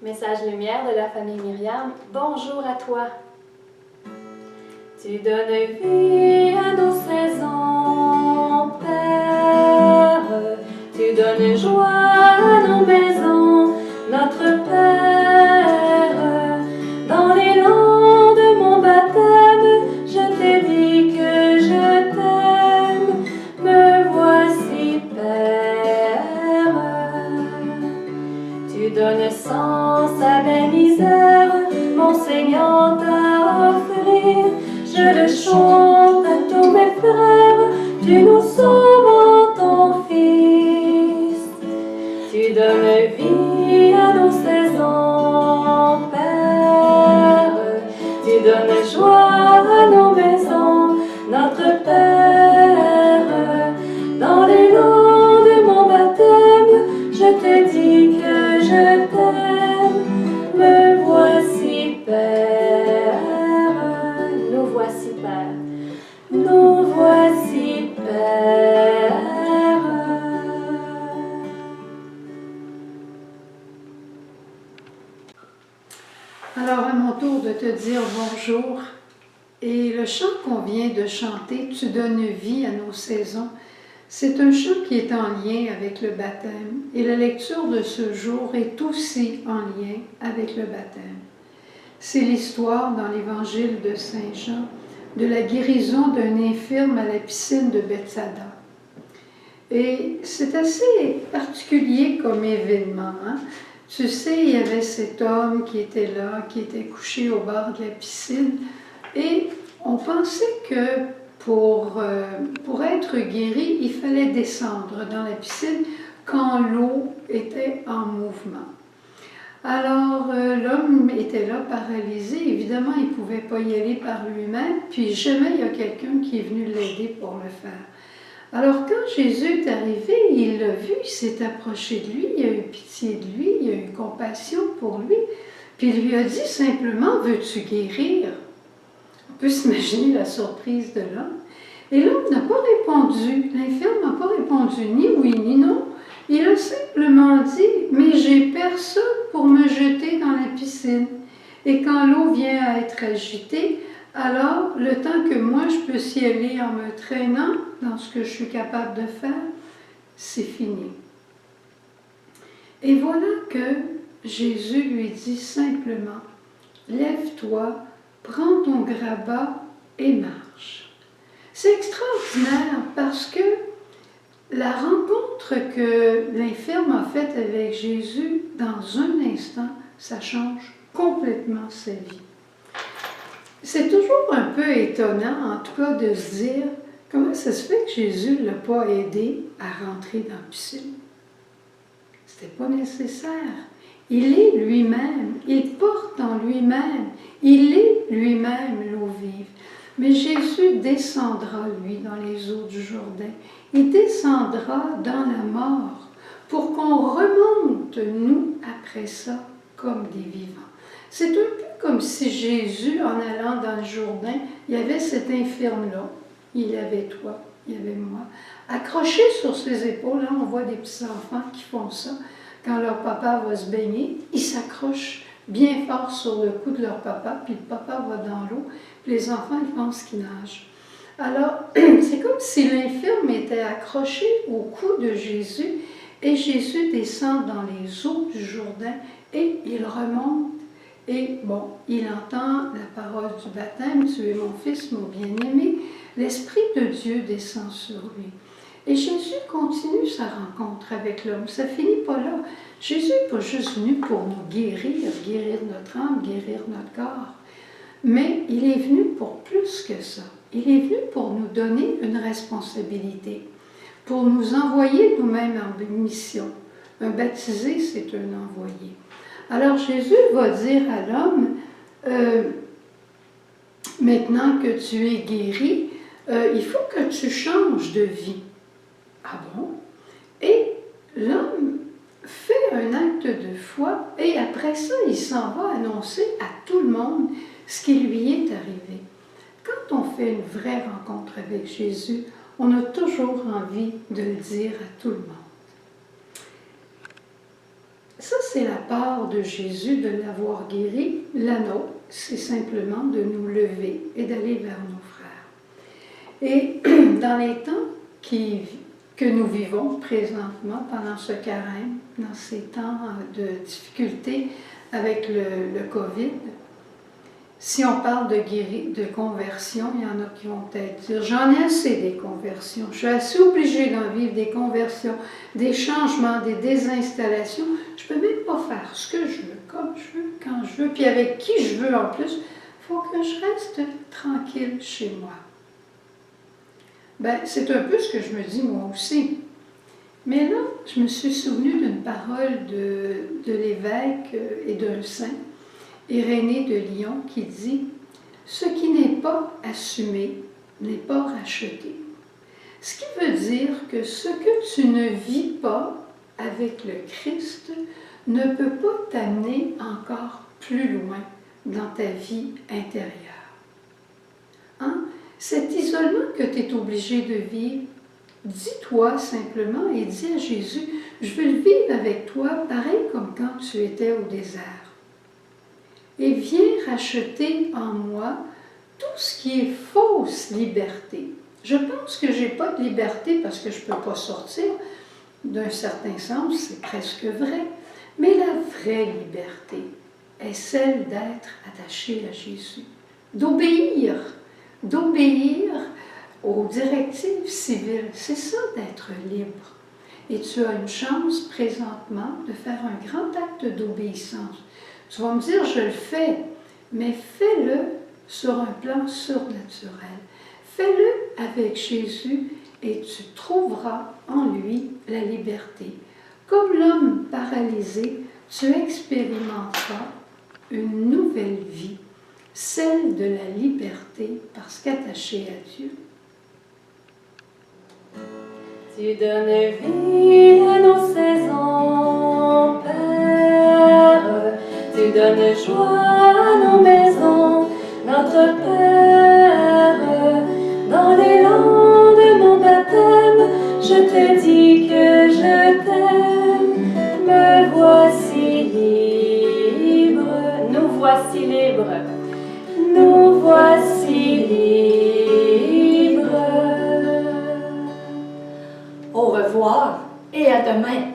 Message lumière de la famille Myriam, bonjour à toi. Tu donnes vie à nos saisons, Père. Tu donnes joie à nos maisons, notre Père. Dans l'élan de mon baptême, je t'ai dit que je t'aime. Me voici, Père. Tu donnes sens à mes misères, m'enseignant à offrir. Je le chante à tous mes frères, tu nous sauves en ton Fils. Tu donnes vie à nos saisons, Père. Tu donnes joie à nos maisons, notre Père. Dans l'élan de mon baptême, je te dis que je t'aime. Me voici, Père. Nous voici, Père. Nous voici, Père. Alors, à mon tour de te dire bonjour. Et le chant qu'on vient de chanter, Tu donnes vie à nos saisons, c'est un chant qui est en lien avec le baptême. Et la lecture de ce jour est aussi en lien avec le baptême. C'est l'histoire dans l'évangile de Saint Jean de la guérison d'un infirme à la piscine de Bethsaida. Et c'est assez particulier comme événement, hein? Tu sais, il y avait cet homme qui était là, qui était couché au bord de la piscine, et on pensait que pour être guéri, il fallait descendre dans la piscine quand l'eau était en mouvement. Alors, l'homme était là, paralysé. Évidemment, il ne pouvait pas y aller par lui-même, puis jamais il y a quelqu'un qui est venu l'aider pour le faire. Alors, quand Jésus est arrivé, il l'a vu, il s'est approché de lui, il a eu pitié de lui, il a eu compassion pour lui, puis il lui a dit simplement, « Veux-tu guérir? » On peut s'imaginer la surprise de l'homme. Et l'homme n'a pas répondu, l'infirme n'a pas répondu ni oui ni non. Il a simplement dit, « Mais j'ai personne pour me jeter dans la piscine. Et quand l'eau vient à être agitée, alors le temps que moi je peux y aller en me traînant dans ce que je suis capable de faire, c'est fini. » Et voilà que Jésus lui dit simplement, « Lève-toi, prends ton grabat et marche. » C'est extraordinaire parce que la rencontre que l'infirme a faite avec Jésus, dans un instant, ça change complètement sa vie. C'est toujours un peu étonnant, en tout cas, de se dire comment ça se fait que Jésus ne l'a pas aidé à rentrer dans la piscine. C'était pas nécessaire. Il est lui-même, il porte en lui-même, il est lui-même l'eau vive. Mais Jésus descendra, lui, dans les eaux du Jourdain. Il descendra dans la mort pour qu'on remonte, nous, après ça, comme des vivants. C'est un peu comme si Jésus, en allant dans le Jourdain, il y avait cet infirme-là, il y avait toi, il y avait moi, accroché sur ses épaules. Là, on voit des petits enfants qui font ça. Quand leur papa va se baigner, ils s'accrochent bien fort sur le cou de leur papa, puis le papa va dans l'eau, puis les enfants, ils pensent qu'ils nagent. Alors, c'est comme si l'infirme était accroché au cou de Jésus, et Jésus descend dans les eaux du Jourdain, et il remonte, et bon, il entend la parole du baptême, « Tu es mon fils, mon bien-aimé », l'Esprit de Dieu descend sur lui. Et Jésus continue sa rencontre avec l'homme. Ça finit pas là. Jésus n'est pas juste venu pour nous guérir, guérir notre âme, guérir notre corps. Mais il est venu pour plus que ça. Il est venu pour nous donner une responsabilité, pour nous envoyer nous-mêmes en mission. Un baptisé, c'est un envoyé. Alors Jésus va dire à l'homme, maintenant que tu es guéri, il faut que tu changes de vie. Ah bon? Et l'homme fait un acte de foi et après ça, il s'en va annoncer à tout le monde ce qui lui est arrivé. Quand on fait une vraie rencontre avec Jésus, on a toujours envie de le dire à tout le monde. Ça, Ça, c'est la part de Jésus de l'avoir guéri. La nôtre, c'est simplement de nous lever et d'aller vers nos frères. Et dans les temps que nous vivons présentement, pendant ce carême, dans ces temps de difficulté avec le COVID, si on parle de conversion, il y en a qui vont peut-être dire « J'en ai assez des conversions, je suis assez obligée d'en vivre des conversions, des changements, des désinstallations. Je ne peux même pas faire ce que je veux, comme je veux, quand je veux, puis avec qui je veux en plus. Il faut que je reste tranquille chez moi. » Ben, c'est un peu ce que je me dis moi aussi. Mais là, je me suis souvenue d'une parole de l'évêque et d'un saint, Irénée de Lyon, qui dit « Ce qui n'est pas assumé n'est pas racheté ». Ce qui veut dire que ce que tu ne vis pas avec le Christ ne peut pas t'amener encore plus loin dans ta vie intérieure. Hein? Cet isolement que tu es obligé de vivre, dis-toi simplement et dis à Jésus « Je veux le vivre avec toi pareil comme quand tu étais au désert. » Et viens racheter en moi tout ce qui est fausse liberté. Je pense que je n'ai pas de liberté parce que je ne peux pas sortir. D'un certain sens, c'est presque vrai. Mais la vraie liberté est celle d'être attaché à Jésus, d'obéir aux directives civiles. C'est ça d'être libre. Et tu as une chance présentement de faire un grand acte d'obéissance. Tu vas me dire, je le fais, mais fais-le sur un plan surnaturel. Fais-le avec Jésus et tu trouveras en lui la liberté. Comme l'homme paralysé, tu expérimenteras une nouvelle vie, celle de la liberté parce qu'attaché à Dieu. Tu donnes vie à nos saisons, Père. Tu donnes joie à nos maisons, notre Père. Dans l'élan de mon baptême, je te dis que je t'aime. Me voici libre, nous voici libres, nous voici libres. Au revoir et à demain.